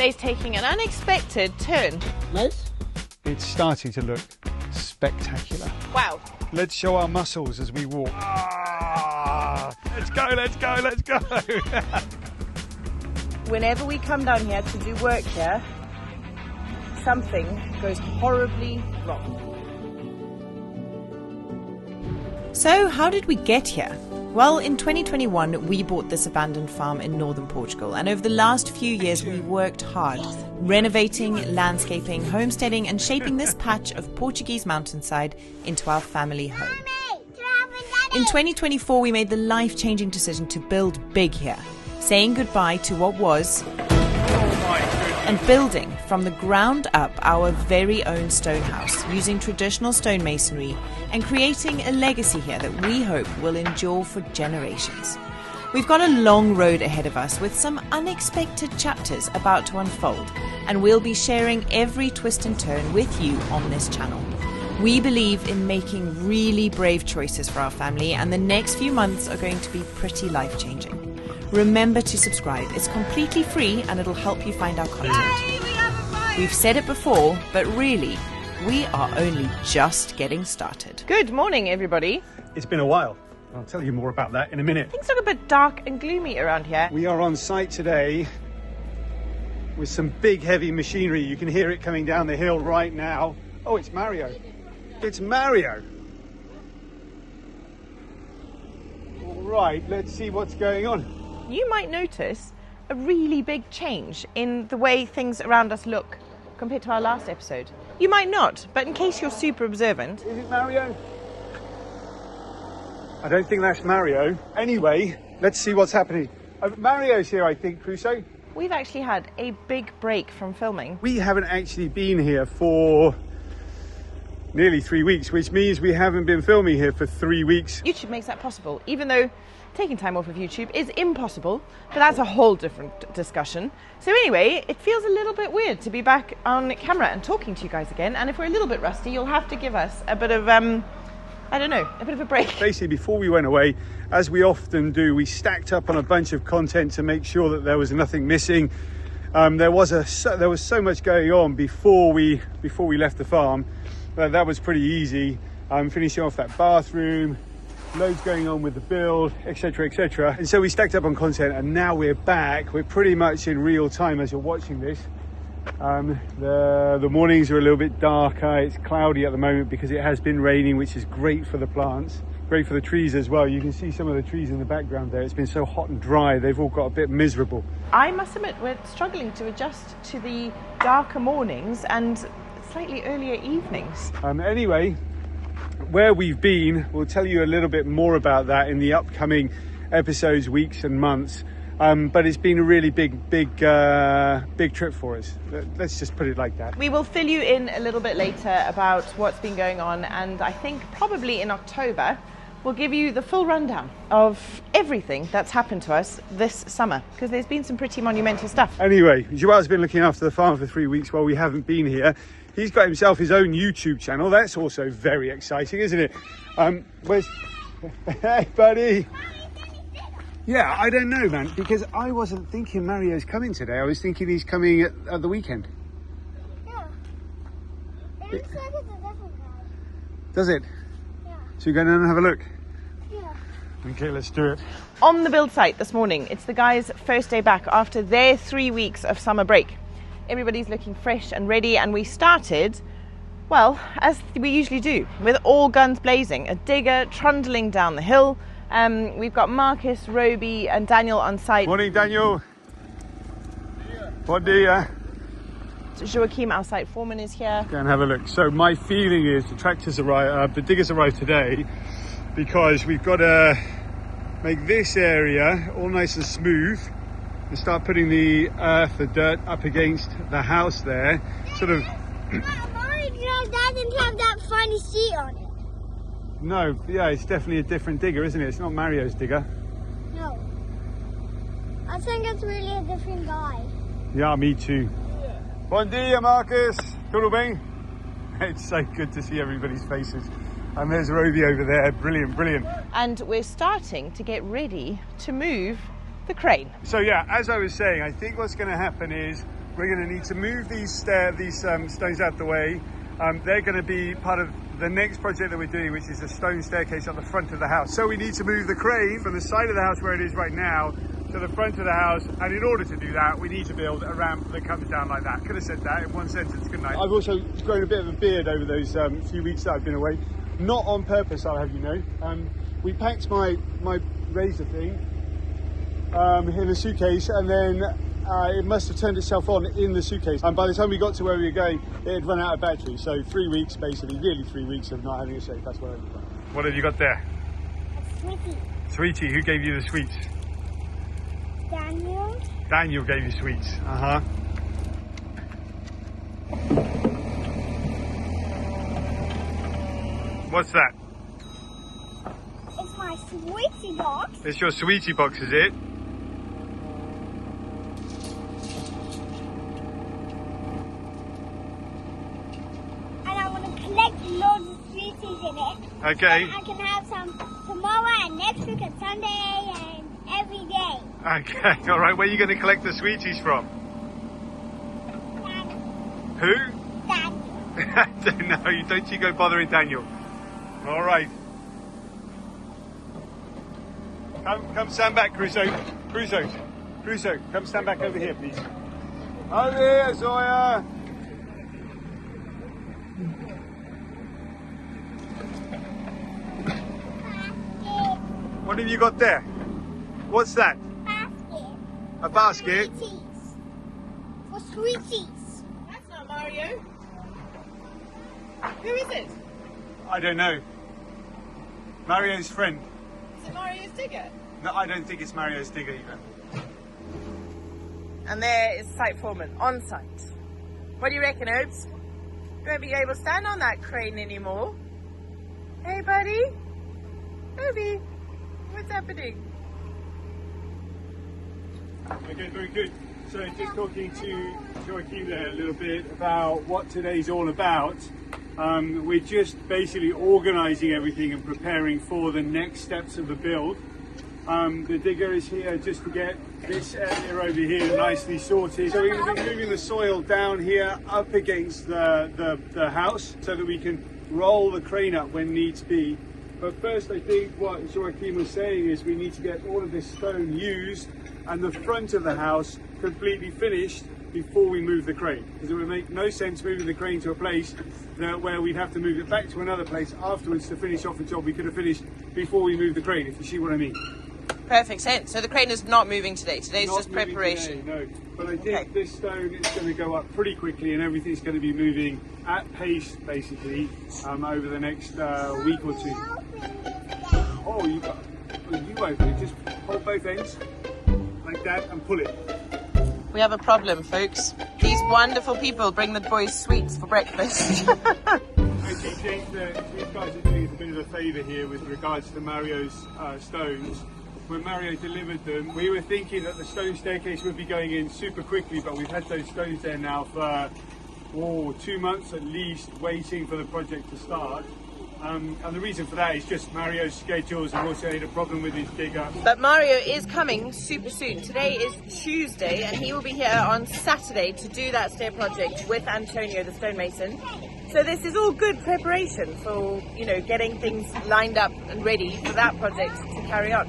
Today's taking an unexpected turn. Les? It's starting to look spectacular. Wow. Let's show our muscles as we walk. Let's go, let's go, let's go. Whenever we come down here to do work here, something goes horribly wrong. So how did we get here? Well, in 2021, we bought this abandoned farm in northern Portugal, and over the last few years, we worked hard, renovating, landscaping, homesteading, and shaping this patch of Portuguese mountainside into our family home. In 2024, we made the life-changing decision to build big here, saying goodbye to what was, and building from the ground up our very own stone house, using traditional stonemasonry and creating a legacy here that we hope will endure for generations. We've got a long road ahead of us with some unexpected chapters about to unfold, and we'll be sharing every twist and turn with you on this channel. We believe in making really brave choices for our family, and the next few months are going to be pretty life-changing. Remember to subscribe. It's completely free and it'll help you find our content. We've said it before, but really, we are only just getting started. Good morning, everybody. It's been a while. I'll tell you more about that in a minute. Things look a bit dark and gloomy around here. We are on site today with some big heavy machinery. You can hear it coming down the hill right now. Oh, it's Mario. It's Mario. All right, let's see what's going on. You might notice a really big change in the way things around us look compared to our last episode. You might not, but in case you're super observant... Is it Mario? I don't think that's Mario. Anyway, let's see what's happening. Mario's here, I think, Crusoe. We've actually had a big break from filming. We haven't actually been here for nearly 3 weeks, which means we haven't been filming here for 3 weeks. YouTube makes that possible, even though taking time off of YouTube is impossible, but that's a whole different discussion. So anyway, it feels a little bit weird to be back on camera and talking to you guys again, and if we're a little bit rusty, you'll have to give us a bit of, I don't know, a bit of a break. Basically, before we went away, as we often do, we stacked up on a bunch of content to make sure that there was nothing missing. There was so much going on before we left the farm. That was pretty easy. Finishing off that bathroom, loads going on with the build, etc, etc. And so we stacked up on content, and now we're back. We're pretty much in real time as you're watching this. The mornings are a little bit darker. It's cloudy at the moment because it has been raining, which is great for the plants, great for the trees as well. You can see some of the trees in the background there. It's been so hot and dry, they've all got a bit miserable. I must admit, we're struggling to adjust to the darker mornings and slightly earlier evenings. Anyway, where we've been, we'll tell you a little bit more about that in the upcoming episodes, weeks and months. But it's been a really big trip for us. Let's just put it like that. We will fill you in a little bit later about what's been going on, and I think probably in October we'll give you the full rundown of everything that's happened to us this summer, because there's been some pretty monumental stuff. Anyway, Joel's been looking after the farm for 3 weeks while we haven't been here. He's got himself his own YouTube channel. That's also very exciting, isn't it? Where's... Hey, buddy. Yeah, I don't know, man, because I wasn't thinking Mario's coming today. I was thinking he's coming at the weekend. Yeah. It looks like it's a different guy. Does it? Yeah. So you go down and have a look? Yeah. Okay, let's do it. On the build site this morning, it's the guys' first day back after their 3 weeks of summer break. Everybody's looking fresh and ready, and we started, well, as we usually do, with all guns blazing. A digger trundling down the hill. We've got Marcus, Roby and Daniel on site. Morning, Daniel. Bon dia. Joachim, our site foreman, is here. Go and have a look. So my feeling is the diggers arrived today because we've got to make this area all nice and smooth and start putting the earth, the dirt up against the house there. Sort of... That didn't have that funny seat on it. No, yeah, it's definitely a different digger, isn't it? It's not Mario's digger. No. I think it's really a different guy. Yeah, me too. Yeah. Bon dia, Marcus. Tudo bem? It's so good to see everybody's faces. And there's Roby over there. Brilliant, brilliant. And we're starting to get ready to move the crane. So yeah, as I was saying, I think what's going to happen is we're going to need to move these stones out the way. They're going to be part of the next project that we're doing, which is a stone staircase at the front of the house. So we need to move the crane from the side of the house where it is right now to the front of the house, and in order to do that we need to build a ramp that comes down like that. Could have said that in one sentence, couldn't I? I've also grown a bit of a beard over those few weeks that I've been away. Not on purpose, I'll have you know. We packed my razor thing in a suitcase, and then it must have turned itself on in the suitcase, and by the time we got to where we were going it had run out of battery. So 3 weeks, basically, nearly 3 weeks of not having a shave. That's what I've got. What have you got there? A sweetie. Sweetie, who gave you the sweets? Daniel. Daniel gave you sweets. What's that? It's my sweetie box. It's your sweetie box, is it? Collect loads of sweeties in it. Okay. So I can have some tomorrow and next week and Sunday and every day. Okay, all right. Where are you going to collect the sweeties from? Daniel. Who? Daniel. No, don't you go bothering Daniel. All right. Come stand back, Crusoe. Crusoe, come stand back over here, please. Over here, Sawyer. What have you got there? What's that? Basket. A basket? Sweeties. For sweeties. That's not Mario. Who is it? I don't know. Mario's friend. Is it Mario's digger? No, I don't think it's Mario's digger either. And there is site foreman on site. What do you reckon, Obes? You won't be able to stand on that crane anymore. Hey, buddy. Obie, what's happening? Okay, very good. So just talking to Joachim there a little bit about what today's all about. We're just basically organising everything and preparing for the next steps of the build. The digger is here just to get this area over here nicely sorted. So we're going to be moving the soil down here up against the house so that we can roll the crane up when needs be. But first, I think what Joachim was saying is we need to get all of this stone used and the front of the house completely finished before we move the crane, because it would make no sense moving the crane to a place where we'd have to move it back to another place afterwards to finish off a job we could have finished before we move the crane, if you see what I mean. Perfect sense. So the crane is not moving today. Today's Not just moving preparation. today, no. But I think this stone is going to go up pretty quickly, and everything's going to be moving at pace, basically, over the next week or two. Oh, you open it. Just hold both ends like that and pull it. We have a problem, folks. These wonderful people bring the boys sweets for breakfast. Actually, James, these guys are doing us a bit of a favour here with regards to Mario's stones. When Mario delivered them, we were thinking that the stone staircase would be going in super quickly, but we've had those stones there now for 2 months at least, waiting for the project to start. And the reason for that is just Mario's schedules, and also had a problem with his digger. But Mario is coming super soon. Today is Tuesday, and he will be here on Saturday to do that stair project with Antonio, the stonemason. So this is all good preparation for, you know, getting things lined up and ready for that project to carry on.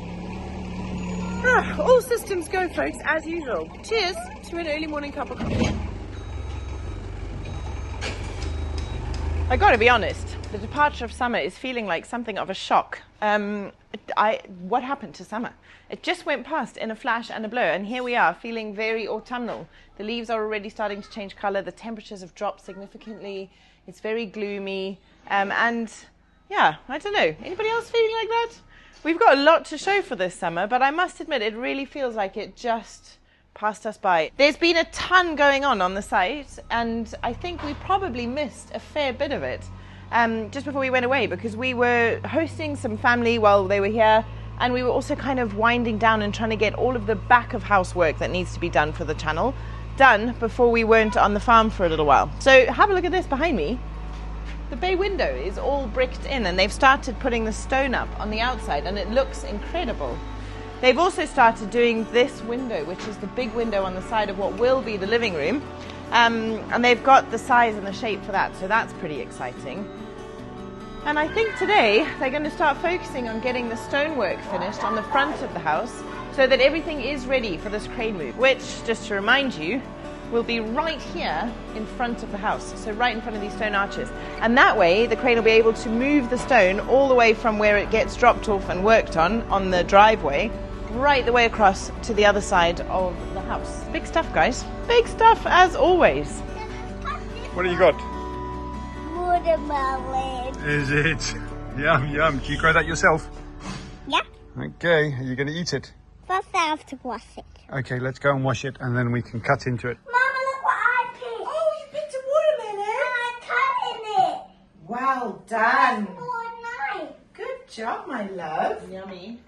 All systems go, folks, as usual. Cheers to an early morning cup of coffee. I gotta be honest, the departure of summer is feeling like something of a shock. What happened to summer? It just went past in a flash and a blur, and here we are feeling very autumnal. The leaves are already starting to change colour, the temperatures have dropped significantly, it's very gloomy, and yeah, I don't know. Anybody else feeling like that? We've got a lot to show for this summer, but I must admit it really feels like it just passed us by. There's been a ton going on the site, and I think we probably missed a fair bit of it just before we went away, because we were hosting some family while they were here, and we were also kind of winding down and trying to get all of the back of house work that needs to be done for the channel done before we weren't on the farm for a little while. So have a look at this behind me. The bay window is all bricked in, and they've started putting the stone up on the outside, and it looks incredible. They've also started doing this window, which is the big window on the side of what will be the living room. And they've got the size and the shape for that, so that's pretty exciting. And I think today they're going to start focusing on getting the stonework finished on the front of the house so that everything is ready for this crane move, which, just to remind you, will be right here in front of the house, so right in front of these stone arches. And that way the crane will be able to move the stone all the way from where it gets dropped off and worked on the driveway, right the way across to the other side of the house. Big stuff, guys. Big stuff, as always. What have you got? Watermelon. Is it? Yum, yum. Do you grow that yourself? Yeah. Okay, are you going to eat it? First I have to wash it. Okay, let's go and wash it and then we can cut into it. Mama, look what I picked. Oh, you picked a watermelon? And I cut in it. Well done. Oh, nice. Good job, my love. Yummy.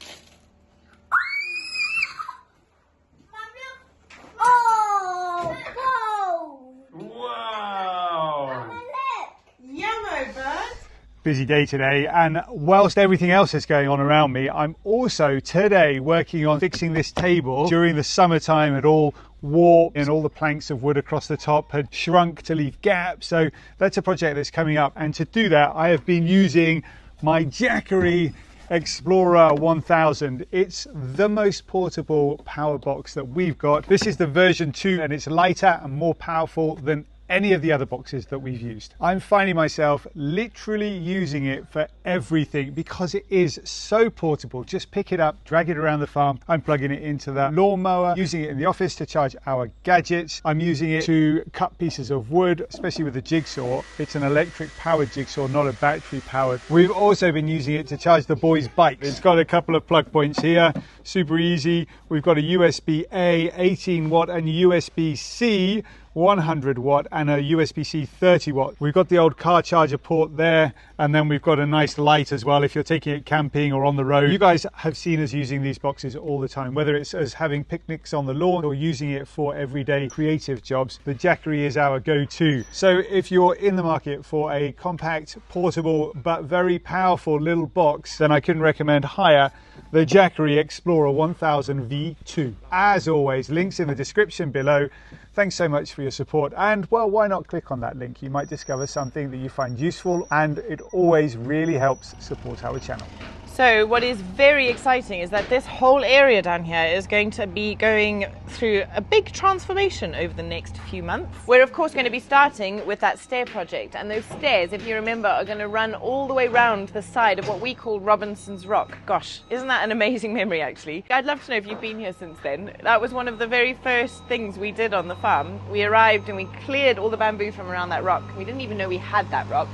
Oh, whoa. Wow! Mama, look. Yummo, bud. Busy day today, and whilst everything else is going on around me, I'm also today working on fixing this table. During the summertime it all warped and all the planks of wood across the top had shrunk to leave gaps, so that's a project that's coming up. And to do that I have been using my Jackery Explorer 1000. It's the most portable power box that we've got. This is the version 2 and it's lighter and more powerful than any of the other boxes that we've used. I'm finding myself literally using it for everything because it is so portable. Just pick it up, drag it around the farm. I'm plugging it into the lawnmower, using it in the office to charge our gadgets. I'm using it to cut pieces of wood, especially with the jigsaw. It's an electric powered jigsaw, not a battery powered. We've also been using it to charge the boys' bikes. It's got a couple of plug points here, super easy. We've got a USB-A 18 watt and USB-C 100 watt and a USB-C 30 watt. We've got the old car charger port there, and then we've got a nice light as well if you're taking it camping or on the road. You guys have seen us using these boxes all the time, whether it's us having picnics on the lawn or using it for everyday creative jobs. The Jackery is our go-to. So if you're in the market for a compact, portable but very powerful little box, then I couldn't recommend higher the Jackery Explorer 1000 V2. As always, links in the description below. Thanks so much for your support, and well, why not click on that link? You might discover something that you find useful, and it always really helps support our channel. So what is very exciting is that this whole area down here is going to be going through a big transformation over the next few months. We're of course going to be starting with that stair project, and those stairs, if you remember, are going to run all the way round the side of what we call Robinson's Rock. Gosh, isn't that an amazing memory actually? I'd love to know if you've been here since then. That was one of the very first things we did on the farm. We arrived and we cleared all the bamboo from around that rock. We didn't even know we had that rock.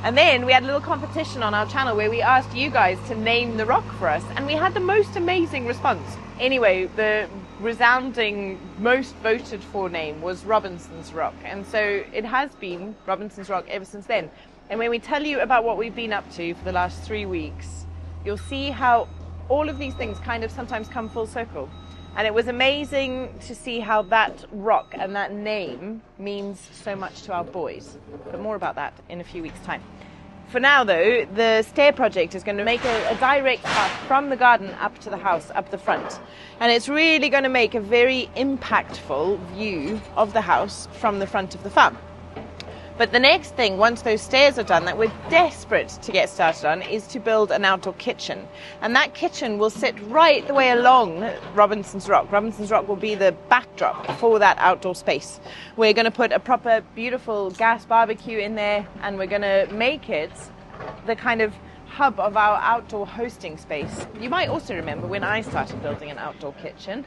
And then we had a little competition on our channel where we asked you guys to name the rock for us, and we had the most amazing response. Anyway, the resounding most voted for name was Robinson's Rock, and so it has been Robinson's Rock ever since then. And when we tell you about what we've been up to for the last 3 weeks, you'll see how all of these things kind of sometimes come full circle. And it was amazing to see how that rock and that name means so much to our boys. But more about that in a few weeks' time. For now, though, the stair project is going to make a direct path from the garden up to the house, up the front. And it's really going to make a very impactful view of the house from the front of the farm. But the next thing, once those stairs are done, that we're desperate to get started on, is to build an outdoor kitchen. And that kitchen will sit right the way along Robinson's Rock. Robinson's Rock will be the backdrop for that outdoor space. We're going to put a proper, beautiful gas barbecue in there, and we're going to make it the kind of hub of our outdoor hosting space. You might also remember when I started building an outdoor kitchen.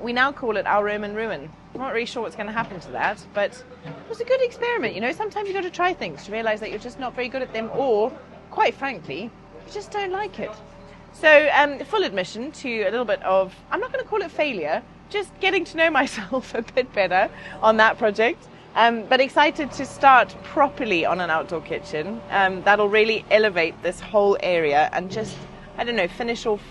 We now call it our Roman ruin. I'm not really sure what's going to happen to that, but it was a good experiment. You know, sometimes you've got to try things to realise that you're just not very good at them, or, quite frankly, you just don't like it. So, full admission to a little bit of, I'm not going to call it failure, just getting to know myself a bit better on that project. But excited to start properly on an outdoor kitchen. That'll really elevate this whole area and just, I don't know, finish off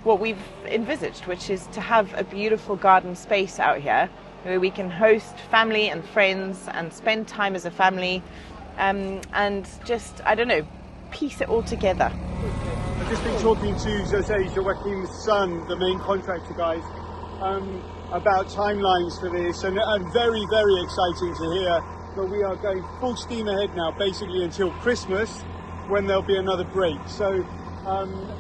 what we've envisaged, which is to have a beautiful garden space out here where we can host family and friends and spend time as a family, and just, I don't know, piece it all together. I've just been talking to Jose, Joaquin's son, the main contractor guys, about timelines for this, and very, very exciting to hear. But we are going full steam ahead now, basically until Christmas, when there'll be another break. So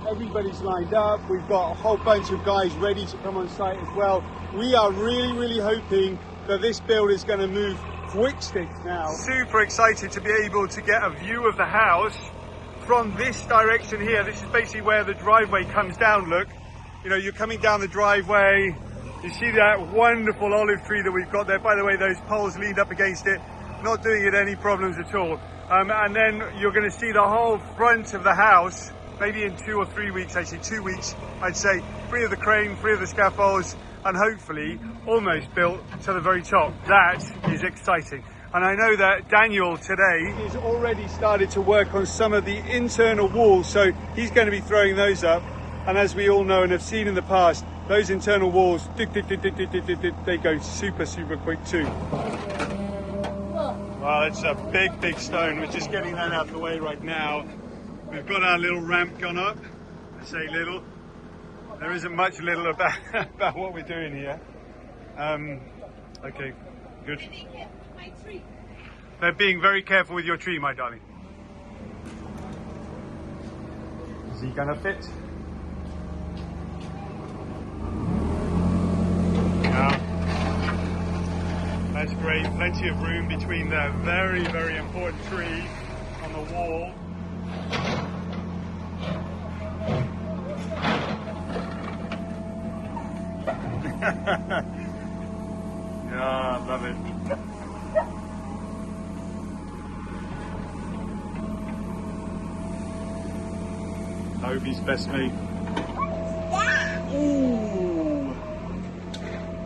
everybody's lined up. We've got a whole bunch of guys ready to come on site as well. We are really, really hoping that this build is going to move quick sticks now. Super excited to be able to get a view of the house from this direction here. This is basically where the driveway comes down. Look, you know, you're coming down the driveway. You see that wonderful olive tree that we've got there. By the way, those poles leaned up against it, not doing it any problems at all. And then you're going to see the whole front of the house, maybe in 2 or 3 weeks, actually 2 weeks, I'd say, free of the crane, free of the scaffolds, and hopefully almost built to the very top. That is exciting. And I know that Daniel today has already started to work on some of the internal walls, so he's going to be throwing those up. And as we all know and have seen in the past, those internal walls, they go super, super quick too. Well, it's a big, big stone. We're just getting that out of the way right now. We've got our little ramp gone up. I say little. There isn't much little about what we're doing here. Okay, good. They're being very careful with your tree, my darling. Is he gonna fit? Yeah. That's great. Plenty of room between the very, very important tree on the wall. Yeah, love it. Toby's best mate. Ooh,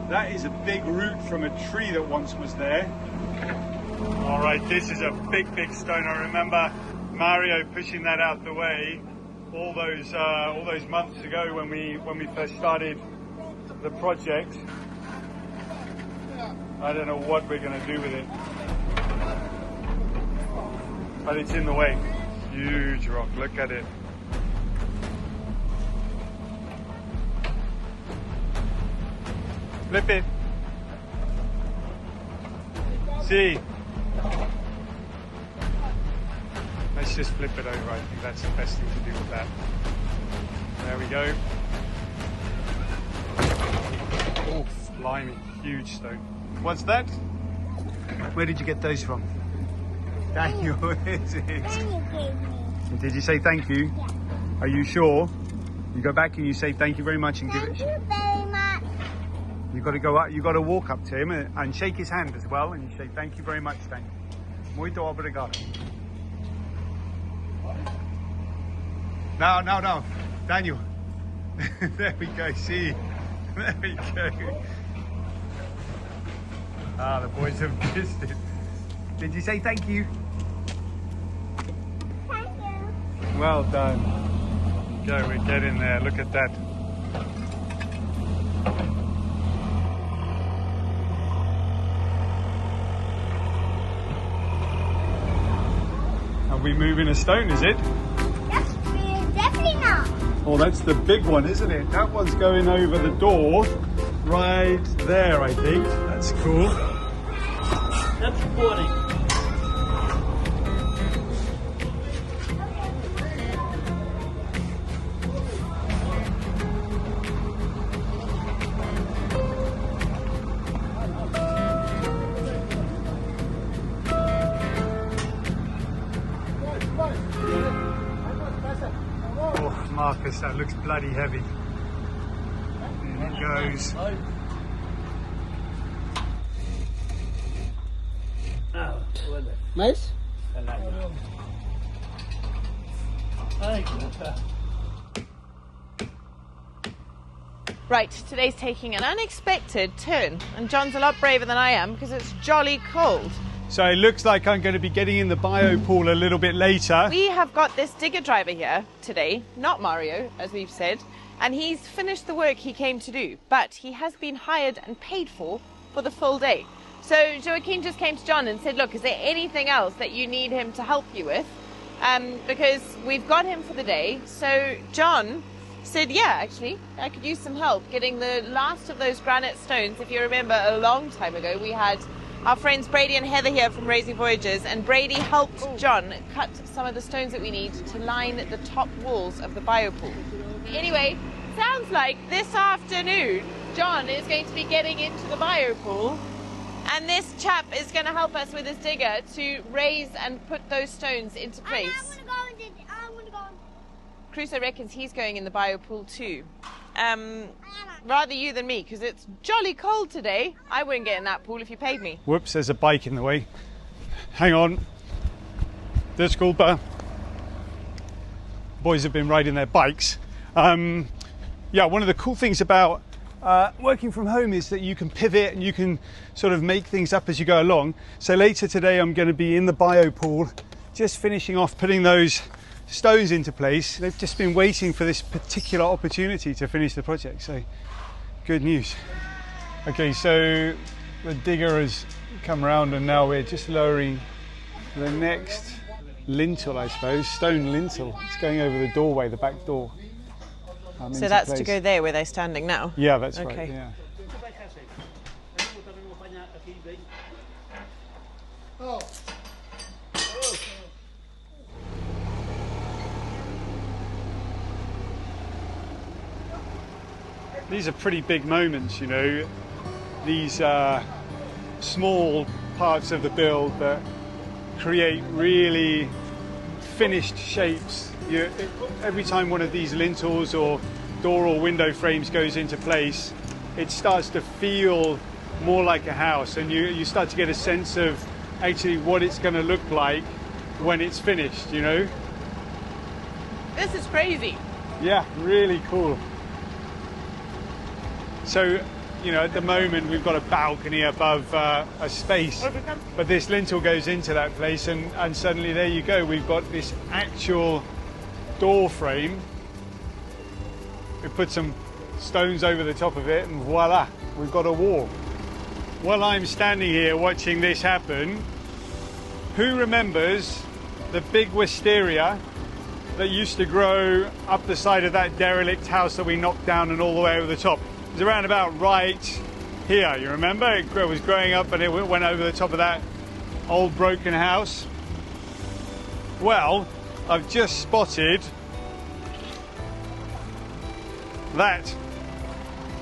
that is a big root from a tree that once was there. All right, this is a big, big stone. I remember Mario pushing that out the way all those months ago when we first started the project. I don't know what we're going to do with it, but it's in the way. Huge rock, look at it. Flip it. See. Let's just flip it over. I think that's the best thing to do with that. There we go. Oh, blimey, huge stone. What's that? Where did you get those from? Daniel, is it? Daniel gave me. Did you say thank you? Yeah. Are you sure? You go back and you say thank you very much and give it. Thank you very much. You got to go up. You got to walk up to him and shake his hand as well, and you say thank you very much, Daniel. Muito obrigado. No, Daniel. There we go. See, there we go. Ah, the boys have kissed it. Did you say thank you? Thank you. Well done. Go, we get in there. Look at that. Are we moving a stone, is it? That's definitely not. Oh, that's the big one, isn't it? That one's going over the door right there, I think. That's cool. That's recording. Oh, Marcus, that looks bloody heavy. There it goes. Nice? Right, today's taking an unexpected turn, and John's a lot braver than I am because it's jolly cold. So it looks like I'm going to be getting in the bio pool a little bit later. We have got this digger driver here today, not Mario, as we've said, and he's finished the work he came to do, but he has been hired and paid for the full day. So Joaquin just came to John and said, look, is there anything else that you need him to help you with? because we've got him for the day. So John said, yeah, actually, I could use some help getting the last of those granite stones. If you remember, a long time ago, we had our friends Brady and Heather here from Raising Voyagers, and Brady helped John cut some of the stones that we need to line the top walls of the biopool. Anyway, sounds like this afternoon, John is going to be getting into the biopool, and this chap is going to help us with his digger to raise and put those stones into place. I want to go. Crusoe reckons he's going in the biopool too. Rather you than me, because it's jolly cold today. I wouldn't get in that pool if you paid me. Whoops, there's a bike in the way. Hang on. Disculpa. Boys have been riding their bikes. Yeah, one of the cool things about working from home is that you can pivot and you can sort of make things up as you go along. So later today I'm going to be in the biopool, just finishing off putting those stones into place. They've just been waiting for this particular opportunity to finish the project, so good news. Okay, so the digger has come around and now we're just lowering the next lintel, I suppose, stone lintel. It's going over the doorway, the back door. So that's place to go there where they're standing now? Yeah, that's okay. Right, yeah. These are pretty big moments, you know. These small parts of the build that create really finished shapes. Every time one of these lintels or door or window frames goes into place, it starts to feel more like a house, and you start to get a sense of actually what it's going to look like when it's finished, you know. This is crazy. Yeah, really cool. So, you know, at the moment we've got a balcony above a space, but this lintel goes into that place, and suddenly there you go, we've got this actual door frame. We put some stones over the top of it and voila, we've got a wall. While I'm standing here watching this happen, who remembers the big wisteria that used to grow up the side of that derelict house that we knocked down and all the way over the top? It was around about right here, you remember? It was growing up and it went over the top of that old broken house. Well, I've just spotted that.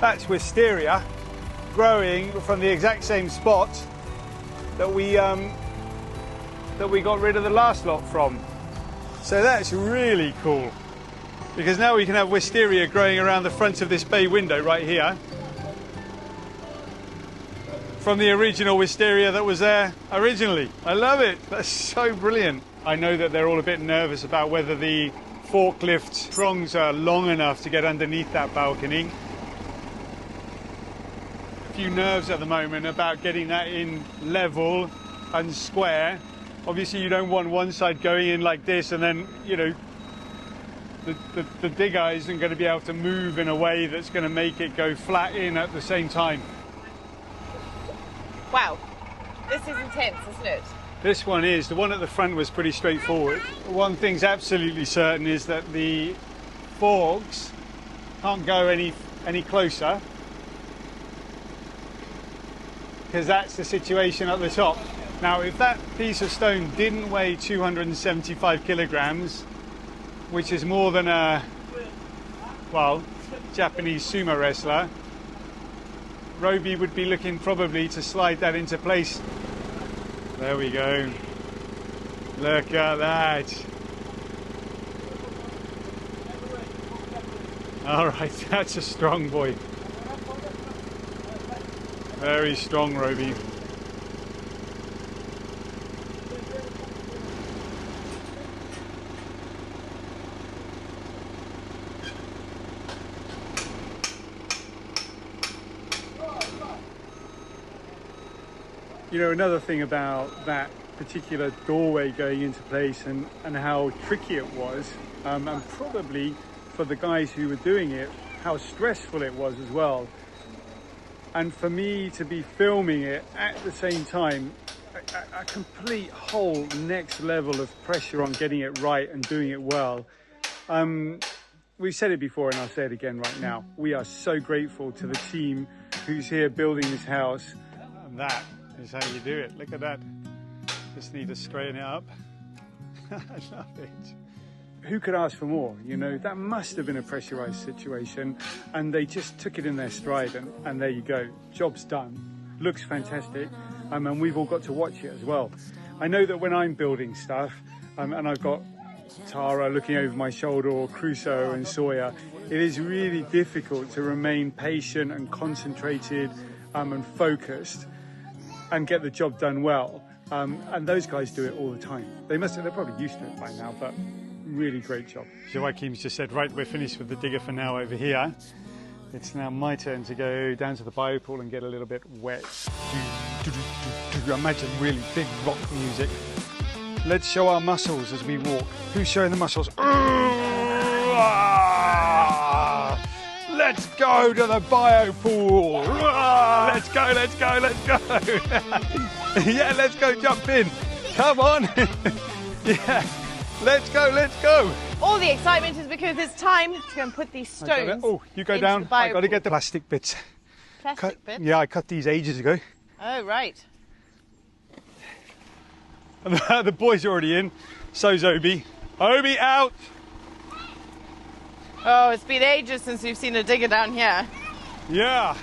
That's wisteria growing from the exact same spot that we got rid of the last lot from. So that's really cool, because now we can have wisteria growing around the front of this bay window right here from the original wisteria that was there originally. I love it. That's so brilliant. I know that they're all a bit nervous about whether the forklift prongs are long enough to get underneath that balcony. A few nerves at the moment about getting that in level and square. Obviously you don't want one side going in like this and then, you know, the digger isn't going to be able to move in a way that's going to make it go flat in at the same time. Wow, this is intense, isn't it? This one is. The one at the front was pretty straightforward. One thing's absolutely certain is that the forks can't go any closer, because that's the situation at the top. Now, if that piece of stone didn't weigh 275 kilograms, which is more than a, well, Japanese sumo wrestler, Roby would be looking probably to slide that into place. There we go. Look at that. All right, that's a strong boy. Very strong, Roby. You know, another thing about that particular doorway going into place and how tricky it was, and probably for the guys who were doing it, how stressful it was as well. And for me to be filming it at the same time, a complete whole next level of pressure on getting it right and doing it well. We've said it before and I'll say it again right now. We are so grateful to the team who's here building this house. And that is how you do it. Look at that. Just need to straighten it up. I love it. Who could ask for more? You know, that must have been a pressurized situation and they just took it in their stride and there you go. Job's done. Looks fantastic. And we've all got to watch it as well. I know that when I'm building stuff and I've got Tara looking over my shoulder or Crusoe and Sawyer, it is really difficult to remain patient and concentrated and focused and get the job done well. And those guys do it all the time. They're probably used to it by now, but really great job. Joachim's just said, right, we're finished with the digger for now over here. It's now my turn to go down to the biopool and get a little bit wet. Imagine really big rock music. Let's show our muscles as we walk. Who's showing the muscles? Let's go to the biopool. Let's go, let's go, let's go. Yeah, let's go jump in. Come on. Yeah, let's go, let's go. All the excitement is because it's time to go and put these stones. Oh, you go down. I got to get the plastic bits. Plastic bits? Yeah, I cut these ages ago. Oh, right. The boys are already in. So's Obi. Obi, out! Oh, it's been ages since we've seen a digger down here. Yeah.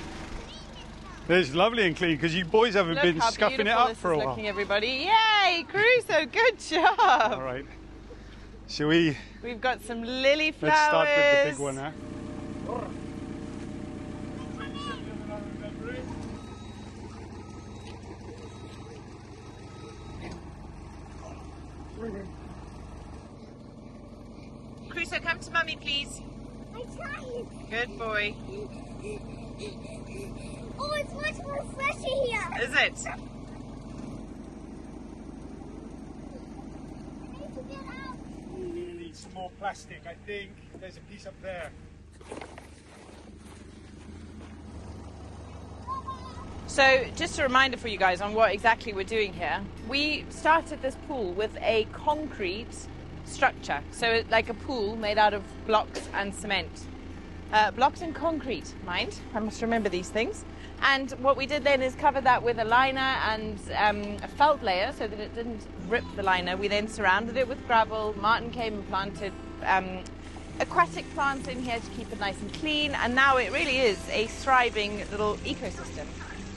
It's lovely and clean because you boys haven't been scuffing it up for a while. Looking, everybody. Yay, Crusoe, good job. All right. Shall we? We've got some lily flowers. Let's start with the big one now. Crusoe, come to mummy, please. I'm trying. Good boy. Oh, it's much more fresh here. Is it? I need to get out. We need some more plastic, I think. There's a piece up there. So, just a reminder for you guys on what exactly we're doing here. We started this pool with a concrete structure. So, like a pool made out of blocks and cement. Blocks and concrete, mind. I must remember these things. And what we did then is cover that with a liner and a felt layer so that it didn't rip the liner. We then surrounded it with gravel. Martin came and planted aquatic plants in here to keep it nice and clean. And now it really is a thriving little ecosystem.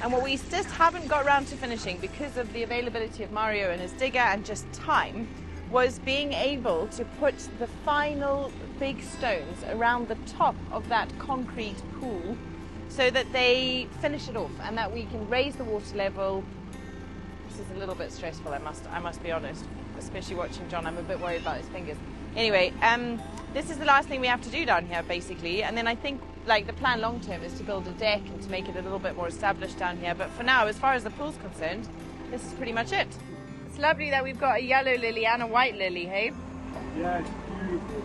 And what we just haven't got around to finishing because of the availability of Mario and his digger and just time was being able to put the final big stones around the top of that concrete pool so that they finish it off and that we can raise the water level. This is a little bit stressful, I must be honest, especially watching John. I'm a bit worried about his fingers. Anyway, this is the last thing we have to do down here, basically. And then I think, like, the plan long term is to build a deck and to make it a little bit more established down here. But for now, as far as the pool's concerned, this is pretty much it. It's lovely that we've got a yellow lily and a white lily, hey? Yeah, it's beautiful.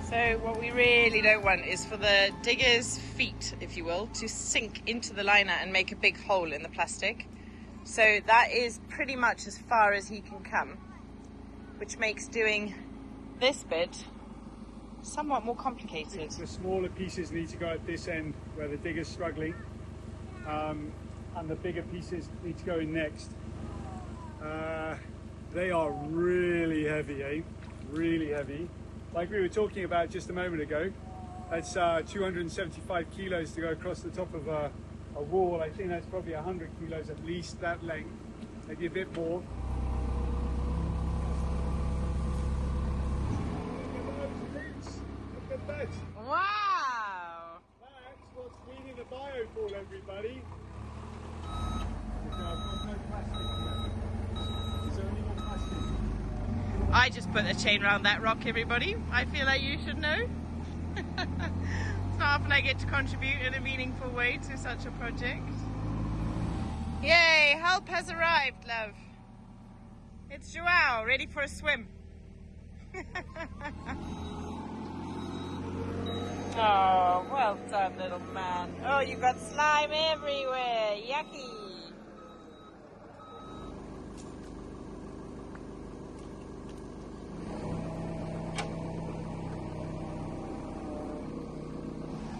So what we really don't want is for the digger's feet, if you will, to sink into the liner and make a big hole in the plastic. So that is pretty much as far as he can come, which makes doing this bit somewhat more complicated. The smaller pieces need to go at this end where the digger's struggling, and the bigger pieces need to go in next. They are really heavy, eh? Really heavy. Like we were talking about just a moment ago, that's 275 kilos to go across the top of a wall. I think that's probably 100 kilos at least, that length, maybe a bit more. Look at that! Wow! That's what's feeding the biopool, everybody. I've got no plastic here. Is there any more plastic? I just put a chain around that rock, everybody. I feel like you should know. It's not often I get to contribute in a meaningful way to such a project. Yay, help has arrived, love. It's Joao, ready for a swim. Oh, well done, little man. Oh, you got slime everywhere. Yucky.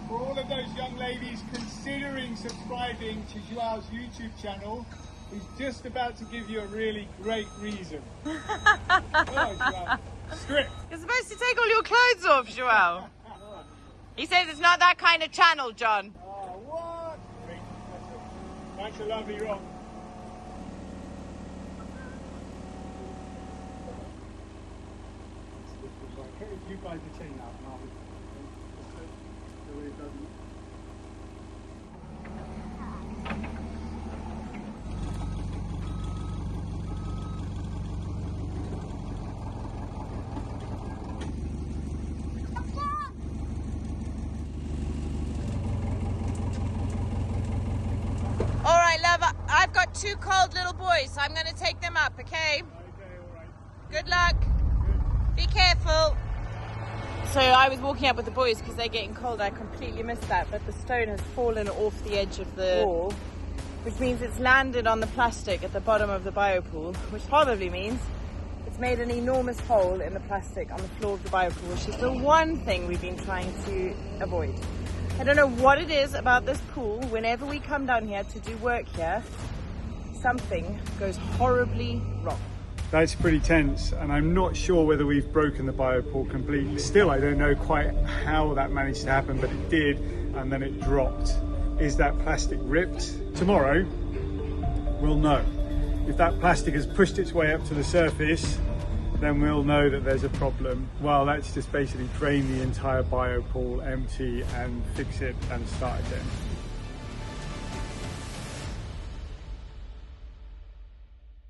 For all of those young ladies considering subscribing to Joao's YouTube channel, he's just about to give you a really great reason. Oh, Joao. Strip. You're supposed to take all your clothes off, Joao. He says it's not that kind of channel, John. Oh, what? That's a lovely rock. You guys are chain out now. All right, love, I've got 2 cold little boys, so I'm going to take them up, okay? Okay, all right. Good luck. Be careful. So I was walking up with the boys because they're getting cold. I completely missed that, but the stone has fallen off the edge of the wall, which means it's landed on the plastic at the bottom of the biopool, which probably means it's made an enormous hole in the plastic on the floor of the biopool, which is the one thing we've been trying to avoid. I don't know what it is about this pool. Whenever we come down here to do work here, something goes horribly wrong. That's pretty tense, and I'm not sure whether we've broken the biopool completely. Still, I don't know quite how that managed to happen, but it did, and then it dropped. Is that plastic ripped? Tomorrow, we'll know. If that plastic has pushed its way up to the surface, then we'll know that there's a problem. Well, let's just basically drain the entire biopool empty and fix it and start again.